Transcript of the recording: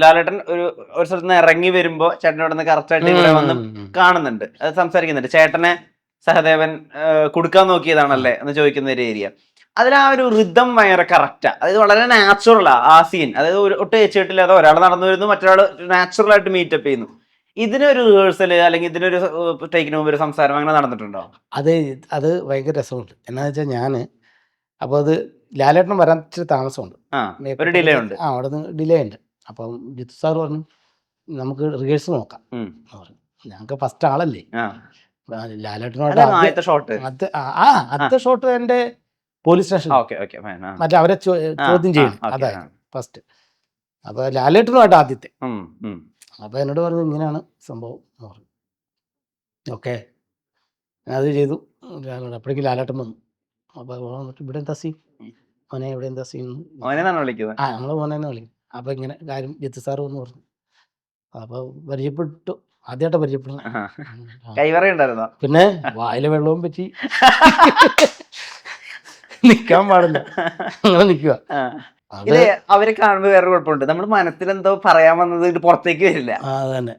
ലാലേട്ടൻ ഒരു സ്ഥലത്ത് നിന്ന് ഇറങ്ങി വരുമ്പോ ചേട്ടനോട് നിന്ന് കറക്റ്റ് ആയിട്ട് ഇവിടെ വന്ന് കാണുന്നുണ്ട്, അത് സംസാരിക്കുന്നുണ്ട്. ചേട്ടനെ സഹദേവൻ കൊടുക്കാൻ നോക്കിയതാണല്ലേ എന്ന് ചോദിക്കുന്ന ഒരു ഏരിയ. അതിൽ ആ ഒരു റിതം ഭയങ്കര കറക്റ്റാ, അതായത് വളരെ നാച്ചുറലാ ആ സീൻ. അതായത് ഒട്ടും ഏച്ചിട്ടില്ലാതെ ഒരാൾ നടന്നു വരുന്നു, മറ്റൊരാൾ നാച്ചുറൽ ആയിട്ട് മീറ്റപ്പ് ചെയ്യുന്നു. ഇതിനൊരു റിഹേഴ്സൽ അല്ലെങ്കിൽ ഇതിനൊരു ടേക്കിന് മുമ്പ് ഒരു സംസാരം അങ്ങനെ നടന്നിട്ടുണ്ടോ? അത് ഭയങ്കര രസമുണ്ട്. എന്നാന്ന് വെച്ചാൽ ഞാൻ അപ്പോൾ അത് ലാലേട്ടൻ വരാൻ ഇച്ചിരി താമസമുണ്ട്, ഒരു ഡിലേ ഉണ്ട്. അവിടെ നിന്ന് ഡിലേ ഉണ്ട്. അപ്പം ജിത്തു സാർ പറഞ്ഞു നമുക്ക് റിഹേഴ്സൽ നോക്കാം എന്ന് പറഞ്ഞു. ഞങ്ങൾക്ക് ഫസ്റ്റ് ആളല്ലേ ലാലേട്ടനോട്. ആദ്യത്തെ ഷോട്ട് അടുത്ത ഷോട്ട് എൻ്റെ പോലീസ് സ്റ്റേഷൻ, മറ്റേ അവരെ ചോദ്യം ചെയ്യണം, അതായത് ഫസ്റ്റ്. അപ്പോൾ ലാലേട്ടനുമായിട്ട് ആദ്യത്തെ. അപ്പോൾ എന്നോട് പറഞ്ഞു ഇങ്ങനെയാണ് സംഭവം എന്ന് പറഞ്ഞു. ഓക്കെ, അത് ചെയ്തു. അപ്പോഴേക്കും ലാലേട്ടൻ വന്നു. അപ്പോൾ ഇവിടെ എന്താ സീൻ മോനെ, ഇവിടെ എന്താ സീൻ, നമ്മളെ മോനെന്ന് വിളിക്കും. അപ്പോൾ ഇങ്ങനെ കാര്യം ജിത്തു സാർ എന്ന് പറഞ്ഞു. അപ്പോൾ പരിചയപ്പെട്ടു, ആദ്യമായിട്ട് പരിചയപ്പെടുന്നു. പിന്നെ വായിലെ വെള്ളവും പറ്റി നിൽക്കാൻ പാടില്ല, അങ്ങനെ നിൽക്കുക. ഇത് അവരെ കാണുമ്പോൾ വേറെ കുഴപ്പമുണ്ട്, നമ്മൾ മനസ്സിലെന്തോ പറയാൻ വന്നത് ഇത് പുറത്തേക്ക് വരില്ല. അതന്നെ.